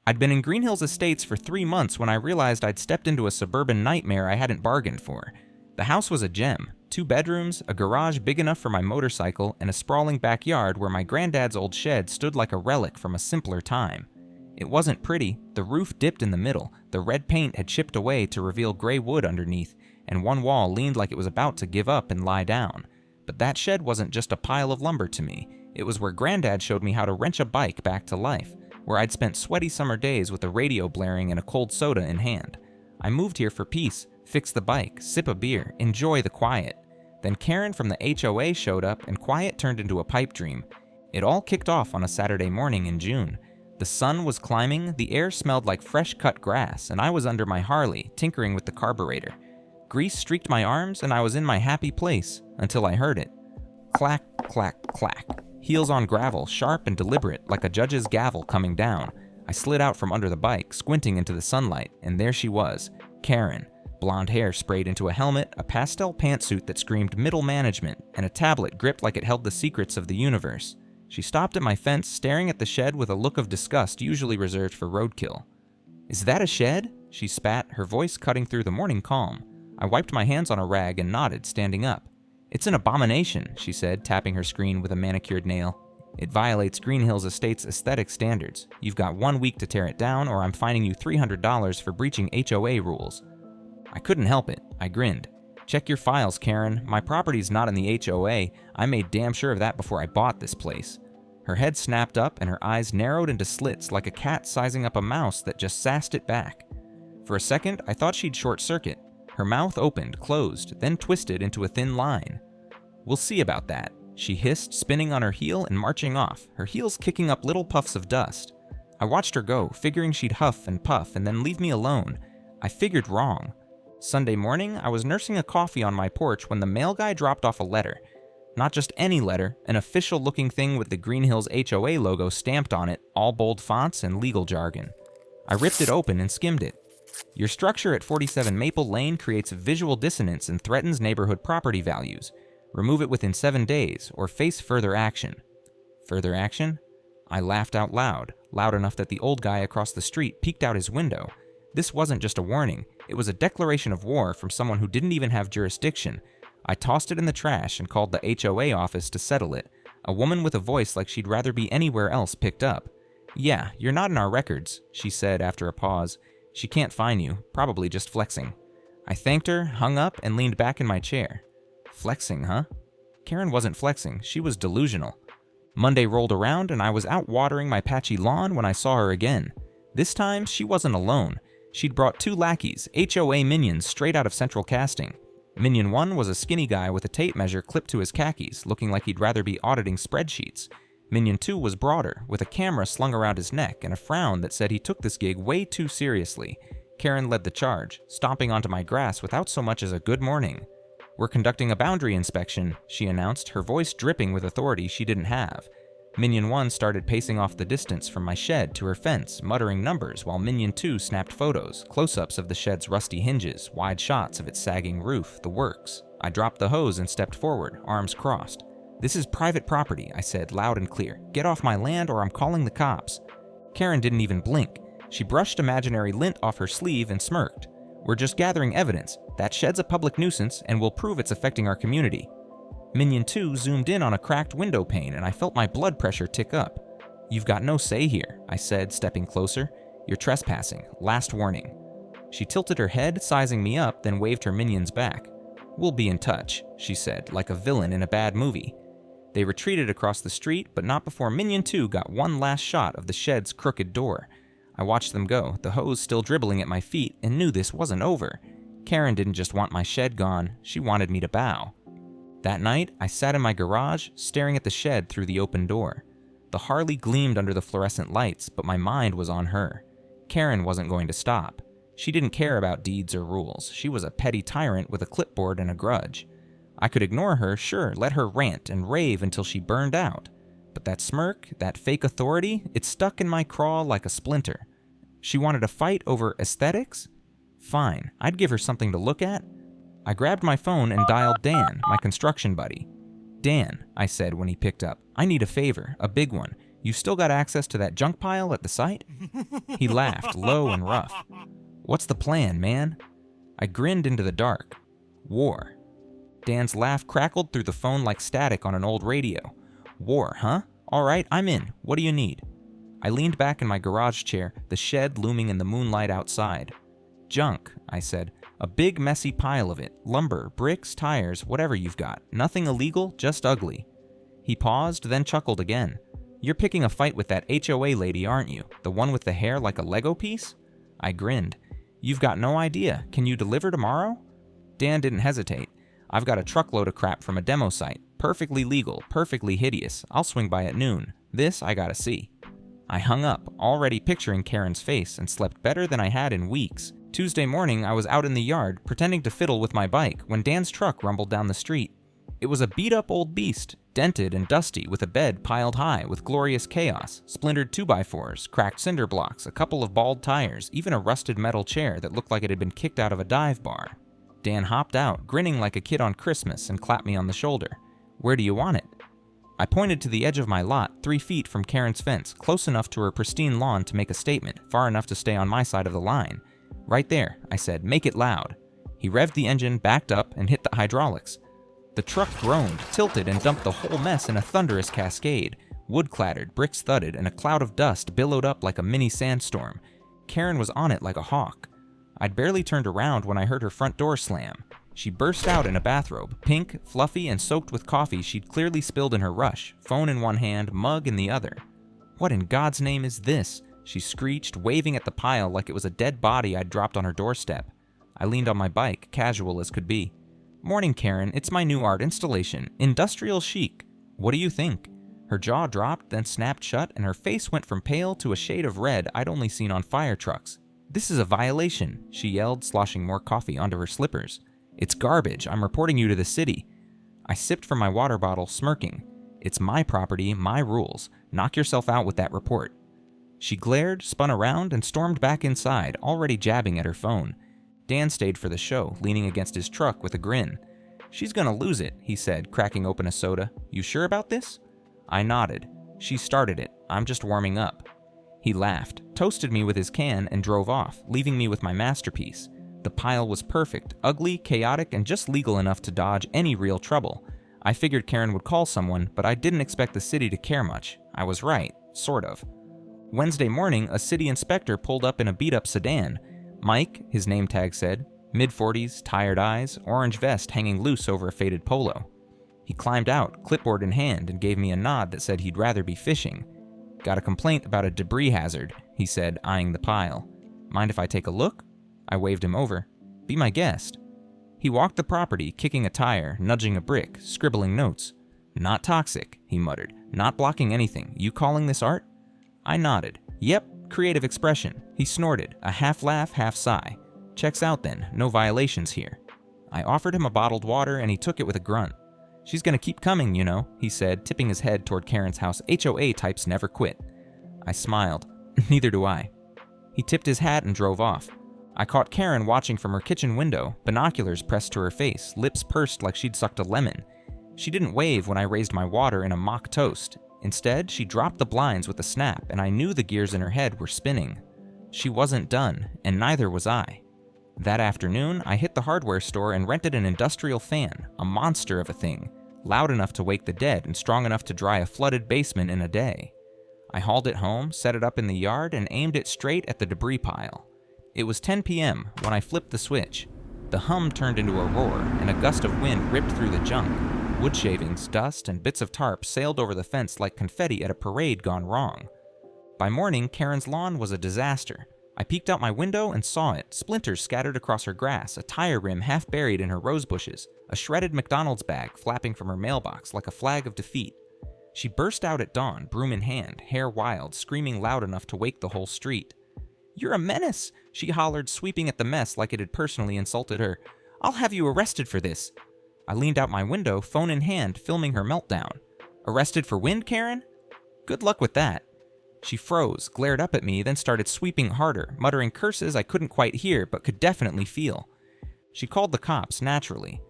I'd been in Green Hills Estates for 3 months when I realized I'd stepped into a suburban nightmare I hadn't bargained for. The house was a gem. 2 bedrooms, a garage big enough for my motorcycle, and a sprawling backyard where my granddad's old shed stood like a relic from a simpler time. It wasn't pretty. The roof dipped in the middle, the red paint had chipped away to reveal gray wood underneath, and one wall leaned like it was about to give up and lie down. But that shed wasn't just a pile of lumber to me. It was where Granddad showed me how to wrench a bike back to life, where I'd spent sweaty summer days with the radio blaring and a cold soda in hand. I moved here for peace, fix the bike, sip a beer, enjoy the quiet. Then Karen from the HOA showed up and quiet turned into a pipe dream. It all kicked off on a Saturday morning in June. The sun was climbing, the air smelled like fresh cut grass, and I was under my Harley, tinkering with the carburetor. Grease streaked my arms and I was in my happy place, until I heard it. Clack, clack, clack. Heels on gravel, sharp and deliberate, like a judge's gavel coming down. I slid out from under the bike, squinting into the sunlight, and there she was, Karen. Blonde hair sprayed into a helmet, a pastel pantsuit that screamed middle management, and a tablet gripped like it held the secrets of the universe. She stopped at my fence, staring at the shed with a look of disgust usually reserved for roadkill. "Is that a shed?" she spat, her voice cutting through the morning calm. I wiped my hands on a rag and nodded, standing up. "It's an abomination," she said, tapping her screen with a manicured nail. "It violates Green Hills Estate's aesthetic standards. You've got 1 week to tear it down, or I'm fining you $300 for breaching HOA rules." I couldn't help it. I grinned. "Check your files, Karen. My property's not in the HOA. I made damn sure of that before I bought this place." Her head snapped up and her eyes narrowed into slits like a cat sizing up a mouse that just sassed it back. For a second, I thought she'd short circuit. Her mouth opened, closed, then twisted into a thin line. "We'll see about that," she hissed, spinning on her heel and marching off, her heels kicking up little puffs of dust. I watched her go, figuring she'd huff and puff and then leave me alone. I figured wrong. Sunday morning, I was nursing a coffee on my porch when the mail guy dropped off a letter. Not just any letter, an official-looking thing with the Green Hills HOA logo stamped on it, all bold fonts and legal jargon. I ripped it open and skimmed it. "Your structure at 47 Maple Lane creates visual dissonance and threatens neighborhood property values. Remove it within 7 days, or face further action." Further action? I laughed out loud, loud enough that the old guy across the street peeked out his window. This wasn't just a warning, it was a declaration of war from someone who didn't even have jurisdiction. I tossed it in the trash and called the HOA office to settle it. A woman with a voice like she'd rather be anywhere else picked up. "Yeah, you're not in our records," she said after a pause. "She can't fine you, probably just flexing." I thanked her, hung up, and leaned back in my chair. Flexing, huh? Karen wasn't flexing, she was delusional. Monday rolled around and I was out watering my patchy lawn when I saw her again. This time, she wasn't alone. She'd brought 2 lackeys, HOA minions straight out of Central Casting. Minion 1 was a skinny guy with a tape measure clipped to his khakis, looking like he'd rather be auditing spreadsheets. Minion 2 was broader, with a camera slung around his neck and a frown that said he took this gig way too seriously. Karen led the charge, stomping onto my grass without so much as a good morning. "We're conducting a boundary inspection," she announced, her voice dripping with authority she didn't have. Minion 1 started pacing off the distance from my shed to her fence, muttering numbers while Minion 2 snapped photos, close-ups of the shed's rusty hinges, wide shots of its sagging roof, the works. I dropped the hose and stepped forward, arms crossed. "This is private property," I said, loud and clear. "Get off my land or I'm calling the cops." Karen didn't even blink. She brushed imaginary lint off her sleeve and smirked. "We're just gathering evidence. That shed's a public nuisance and we'll prove it's affecting our community." Minion 2 zoomed in on a cracked window pane and I felt my blood pressure tick up. "You've got no say here," I said, stepping closer. "You're trespassing. Last warning." She tilted her head, sizing me up, then waved her minions back. "We'll be in touch," she said, like a villain in a bad movie. They retreated across the street, but not before Minion 2 got one last shot of the shed's crooked door. I watched them go, the hose still dribbling at my feet, and knew this wasn't over. Karen didn't just want my shed gone, she wanted me to bow. That night, I sat in my garage, staring at the shed through the open door. The Harley gleamed under the fluorescent lights, but my mind was on her. Karen wasn't going to stop. She didn't care about deeds or rules. She was a petty tyrant with a clipboard and a grudge. I could ignore her, sure, let her rant and rave until she burned out. But that smirk, that fake authority, it stuck in my craw like a splinter. She wanted a fight over aesthetics? Fine, I'd give her something to look at. I grabbed my phone and dialed Dan, my construction buddy. "Dan," I said when he picked up, "I need a favor, a big one. You still got access to that junk pile at the site? He laughed, low and rough. What's the plan, man? I grinned into the dark. War. Dan's laugh crackled through the phone like static on an old radio. War, huh? All right, I'm in. What do you need? I leaned back in my garage chair, the shed looming in the moonlight outside. Junk, I said. A big, messy pile of it. Lumber, bricks, tires, whatever you've got. Nothing illegal, just ugly. He paused, then chuckled again. You're picking a fight with that HOA lady, aren't you? The one with the hair like a Lego piece? I grinned. You've got no idea. Can you deliver tomorrow? Dan didn't hesitate. I've got a truckload of crap from a demo site. Perfectly legal, perfectly hideous. I'll swing by at noon. This I gotta see. I hung up, already picturing Karen's face, and slept better than I had in weeks. Tuesday morning, I was out in the yard, pretending to fiddle with my bike, when Dan's truck rumbled down the street. It was a beat-up old beast, dented and dusty, with a bed piled high with glorious chaos, splintered 2x4s, cracked cinder blocks, a couple of bald tires, even a rusted metal chair that looked like it had been kicked out of a dive bar. Dan hopped out, grinning like a kid on Christmas, and clapped me on the shoulder. Where do you want it? I pointed to the edge of my lot, 3 feet from Karen's fence, close enough to her pristine lawn to make a statement, far enough to stay on my side of the line. Right there, I said, make it loud. He revved the engine, backed up, and hit the hydraulics. The truck groaned, tilted, and dumped the whole mess in a thunderous cascade. Wood clattered, bricks thudded, and a cloud of dust billowed up like a mini sandstorm. Karen was on it like a hawk. I'd barely turned around when I heard her front door slam. She burst out in a bathrobe, pink, fluffy, and soaked with coffee she'd clearly spilled in her rush, phone in one hand, mug in the other. What in God's name is this? She screeched, waving at the pile like it was a dead body I'd dropped on her doorstep. I leaned on my bike, casual as could be. Morning, Karen. It's my new art installation. Industrial chic. What do you think? Her jaw dropped, then snapped shut, and her face went from pale to a shade of red I'd only seen on fire trucks. This is a violation, she yelled, sloshing more coffee onto her slippers. It's garbage. I'm reporting you to the city. I sipped from my water bottle, smirking. It's my property, my rules. Knock yourself out with that report. She glared, spun around, and stormed back inside, already jabbing at her phone. Dan stayed for the show, leaning against his truck with a grin. She's gonna lose it, he said, cracking open a soda. You sure about this? I nodded. She started it. I'm just warming up. He laughed, toasted me with his can, and drove off, leaving me with my masterpiece. The pile was perfect, ugly, chaotic, and just legal enough to dodge any real trouble. I figured Karen would call someone, but I didn't expect the city to care much. I was right, sort of. Wednesday morning, a city inspector pulled up in a beat-up sedan. Mike, his name tag said, mid-40s, tired eyes, orange vest hanging loose over a faded polo. He climbed out, clipboard in hand, and gave me a nod that said he'd rather be fishing. Got a complaint about a debris hazard, he said, eyeing the pile. Mind if I take a look? I waved him over. Be my guest. He walked the property, kicking a tire, nudging a brick, scribbling notes. Not toxic, he muttered. Not blocking anything. You calling this art? I nodded. Yep, creative expression. He snorted, a half laugh, half sigh. Checks out then, no violations here. I offered him a bottled water and he took it with a grunt. She's gonna keep coming, you know, he said, tipping his head toward Karen's house. HOA types never quit. I smiled. Neither do I. He tipped his hat and drove off. I caught Karen watching from her kitchen window, binoculars pressed to her face, lips pursed like she'd sucked a lemon. She didn't wave when I raised my water in a mock toast. Instead, she dropped the blinds with a snap, and I knew the gears in her head were spinning. She wasn't done, and neither was I. That afternoon, I hit the hardware store and rented an industrial fan, a monster of a thing, loud enough to wake the dead and strong enough to dry a flooded basement in a day. I hauled it home, set it up in the yard, and aimed it straight at the debris pile. It was 10 p.m. when I flipped the switch. The hum turned into a roar, and a gust of wind ripped through the junk. Wood shavings, dust, and bits of tarp sailed over the fence like confetti at a parade gone wrong. By morning, Karen's lawn was a disaster. I peeked out my window and saw it, splinters scattered across her grass, a tire rim half buried in her rose bushes, a shredded McDonald's bag flapping from her mailbox like a flag of defeat. She burst out at dawn, broom in hand, hair wild, screaming loud enough to wake the whole street. You're a menace, she hollered, sweeping at the mess like it had personally insulted her. I'll have you arrested for this. I leaned out my window, phone in hand, filming her meltdown. Arrested for wind, Karen? Good luck with that. She froze, glared up at me, then started sweeping harder, muttering curses I couldn't quite hear but could definitely feel. She called the cops, naturally.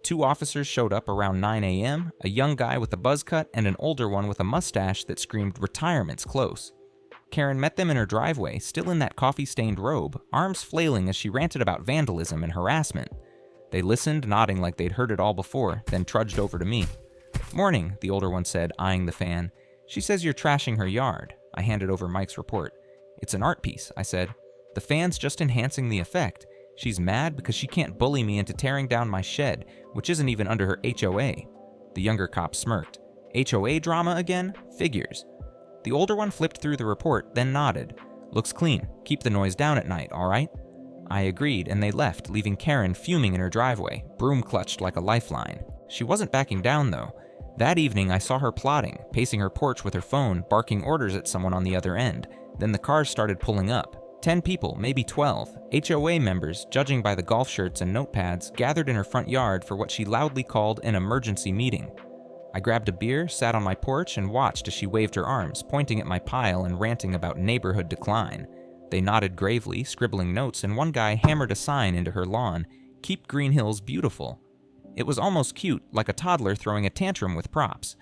2 officers showed up around 9 a.m., a young guy with a buzz cut and an older one with a mustache that screamed retirement's close. Karen met them in her driveway, still in that coffee-stained robe, arms flailing as she ranted about vandalism and harassment. They listened, nodding like they'd heard it all before, then trudged over to me. "Morning," the older one said, eyeing the fan. "She says you're trashing her yard." I handed over Mike's report. "It's an art piece," I said. "The fan's just enhancing the effect. She's mad because she can't bully me into tearing down my shed, which isn't even under her HOA." The younger cop smirked. "HOA drama again? Figures." The older one flipped through the report, then nodded. "Looks clean. Keep the noise down at night, all right?" I agreed, and they left, leaving Karen fuming in her driveway, broom clutched like a lifeline. She wasn't backing down, though. That evening, I saw her plotting, pacing her porch with her phone, barking orders at someone on the other end. Then the cars started pulling up. 10 people, maybe 12, HOA members, judging by the golf shirts and notepads, gathered in her front yard for what she loudly called an emergency meeting. I grabbed a beer, sat on my porch, and watched as she waved her arms, pointing at my pile and ranting about neighborhood decline. They nodded gravely, scribbling notes, and one guy hammered a sign into her lawn, "Keep Green Hills Beautiful." It was almost cute, like a toddler throwing a tantrum with props.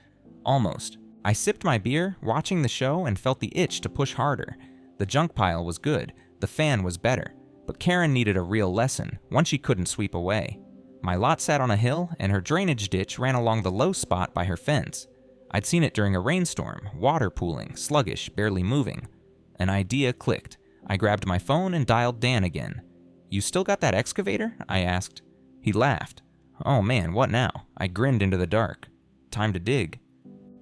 Almost. I sipped my beer, watching the show, and felt the itch to push harder. The junk pile was good, the fan was better, but Karen needed a real lesson, one she couldn't sweep away. My lot sat on a hill, and her drainage ditch ran along the low spot by her fence. I'd seen it during a rainstorm, water pooling, sluggish, barely moving. An idea clicked. I grabbed my phone and dialed Dan again. "You still got that excavator?" I asked. He laughed. "Oh man, what now?" I grinned into the dark. "Time to dig."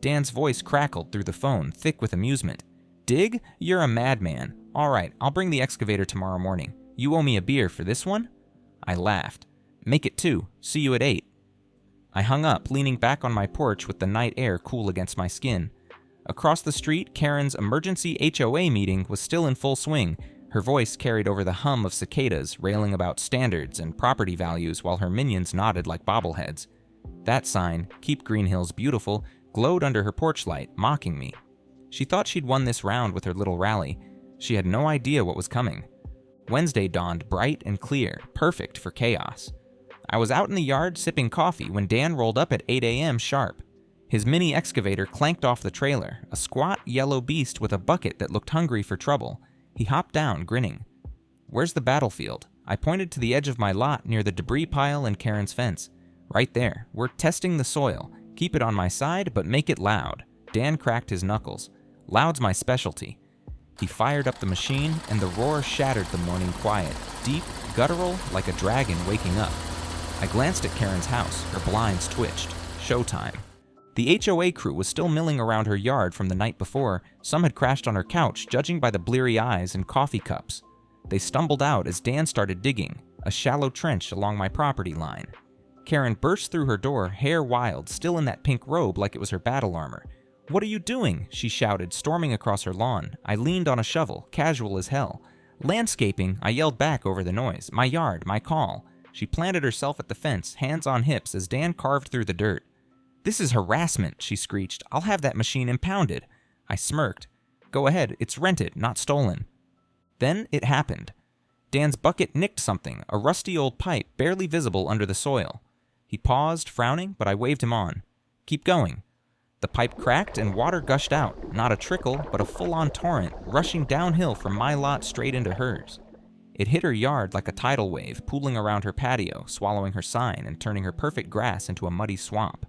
Dan's voice crackled through the phone, thick with amusement. "Dig? You're a madman. All right, I'll bring the excavator tomorrow morning. You owe me a beer for this one?" I laughed. "Make it 2. See you at 8. I hung up, leaning back on my porch with the night air cool against my skin. Across the street, Karen's emergency HOA meeting was still in full swing. Her voice carried over the hum of cicadas, railing about standards and property values while her minions nodded like bobbleheads. That sign, "Keep Green Hills Beautiful," glowed under her porch light, mocking me. She thought she'd won this round with her little rally. She had no idea what was coming. Wednesday dawned bright and clear, perfect for chaos. I was out in the yard sipping coffee when Dan rolled up at 8 a.m. sharp. His mini excavator clanked off the trailer, a squat yellow beast with a bucket that looked hungry for trouble. He hopped down, grinning. "Where's the battlefield?" I pointed to the edge of my lot near the debris pile and Karen's fence. "Right there. We're testing the soil. Keep it on my side, but make it loud." Dan cracked his knuckles. "Loud's my specialty." He fired up the machine, and the roar shattered the morning quiet, deep, guttural, like a dragon waking up. I glanced at Karen's house. Her blinds twitched. Showtime. The HOA crew was still milling around her yard from the night before. Some had crashed on her couch, judging by the bleary eyes and coffee cups. They stumbled out as Dan started digging, a shallow trench along my property line. Karen burst through her door, hair wild, still in that pink robe like it was her battle armor. "What are you doing?" she shouted, storming across her lawn. I leaned on a shovel, casual as hell. "Landscaping," I yelled back over the noise. "My yard, my call." She planted herself at the fence, hands on hips, as Dan carved through the dirt. "This is harassment," she screeched. "I'll have that machine impounded." I smirked. "Go ahead, it's rented, not stolen." Then it happened. Dan's bucket nicked something, a rusty old pipe barely visible under the soil. He paused, frowning, but I waved him on. "Keep going." The pipe cracked and water gushed out, not a trickle, but a full-on torrent, rushing downhill from my lot straight into hers. It hit her yard like a tidal wave, pooling around her patio, swallowing her sign and turning her perfect grass into a muddy swamp.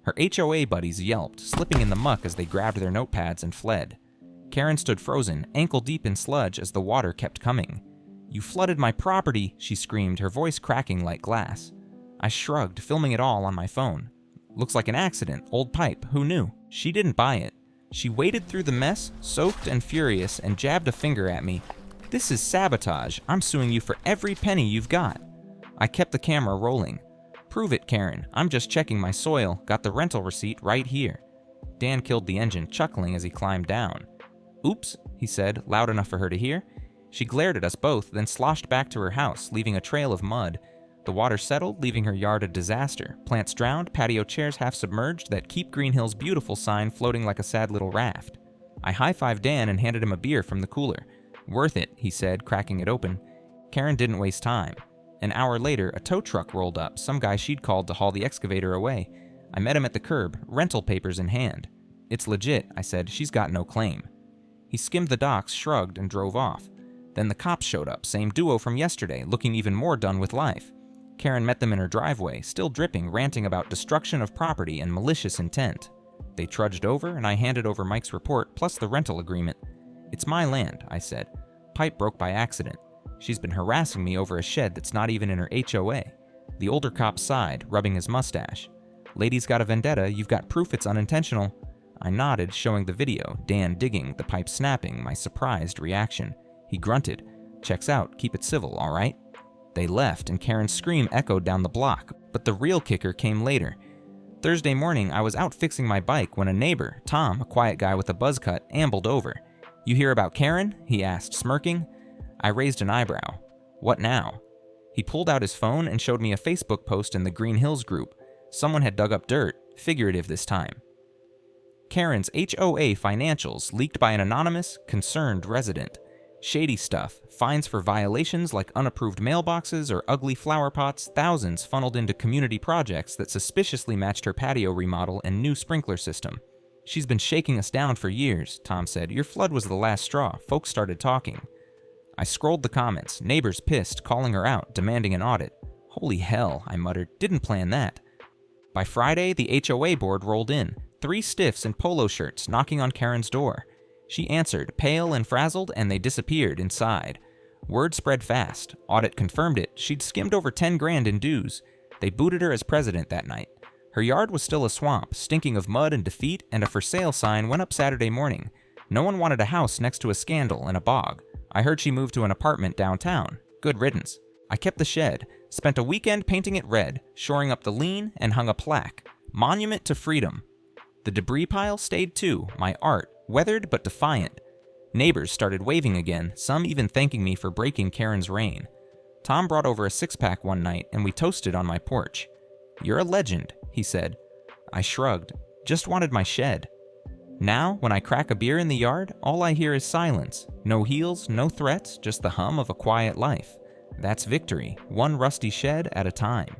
Her HOA buddies yelped, slipping in the muck as they grabbed their notepads and fled. Karen stood frozen, ankle-deep in sludge as the water kept coming. "You flooded my property," she screamed, her voice cracking like glass. I shrugged, filming it all on my phone. "Looks like an accident, old pipe, who knew?" She didn't buy it. She waded through the mess, soaked and furious, and jabbed a finger at me. "This is sabotage. I'm suing you for every penny you've got." I kept the camera rolling. "Prove it, Karen. I'm just checking my soil. Got the rental receipt right here." Dan killed the engine, chuckling as he climbed down. "Oops," he said, loud enough for her to hear. She glared at us both, then sloshed back to her house, leaving a trail of mud. The water settled, leaving her yard a disaster. Plants drowned, patio chairs half submerged, that "Keep Green Hills Beautiful" sign floating like a sad little raft. I high-fived Dan and handed him a beer from the cooler. "Worth it," he said, cracking it open. Karen didn't waste time. An hour later, a tow truck rolled up, some guy she'd called to haul the excavator away. I met him at the curb, rental papers in hand. "It's legit," I said. "She's got no claim." He skimmed the docks, shrugged, and drove off. Then the cops showed up, same duo from yesterday, looking even more done with life. Karen met them in her driveway, still dripping, ranting about destruction of property and malicious intent. They trudged over, and I handed over Mike's report, plus the rental agreement. "It's my land," I said. "Pipe broke by accident. She's been harassing me over a shed that's not even in her HOA." The older cop sighed, rubbing his mustache. "Lady's got a vendetta, you've got proof it's unintentional." I nodded, showing the video, Dan digging, the pipe snapping, my surprised reaction. He grunted. "Checks out, keep it civil, all right?" They left, and Karen's scream echoed down the block, but the real kicker came later. Thursday morning, I was out fixing my bike when a neighbor, Tom, a quiet guy with a buzz cut, ambled over. "You hear about Karen?" he asked, smirking. I raised an eyebrow. "What now?" He pulled out his phone and showed me a Facebook post in the Green Hills group. Someone had dug up dirt, figurative this time. Karen's HOA financials leaked by an anonymous, concerned resident. Shady stuff, fines for violations like unapproved mailboxes or ugly flower pots, thousands funneled into community projects that suspiciously matched her patio remodel and new sprinkler system. "She's been shaking us down for years," Tom said. "Your flood was the last straw. Folks started talking." I scrolled the comments, neighbors pissed, calling her out, demanding an audit. "Holy hell," I muttered. "Didn't plan that." By Friday, the HOA board rolled in, 3 stiffs in polo shirts knocking on Karen's door. She answered, pale and frazzled, and they disappeared inside. Word spread fast. Audit confirmed it. She'd skimmed over 10 grand in dues. They booted her as president that night. Her yard was still a swamp, stinking of mud and defeat, and a for sale sign went up Saturday morning. No one wanted a house next to a scandal and a bog. I heard she moved to an apartment downtown. Good riddance. I kept the shed, spent a weekend painting it red, shoring up the lean, and hung a plaque. Monument to Freedom. The debris pile stayed too, my art, weathered but defiant. Neighbors started waving again, some even thanking me for breaking Karen's reign. Tom brought over a 6-pack one night, and we toasted on my porch. "You're a legend," he said. I shrugged. Just wanted my shed. Now, when I crack a beer in the yard, all I hear is silence. No heels, no threats, just the hum of a quiet life. That's victory, one rusty shed at a time.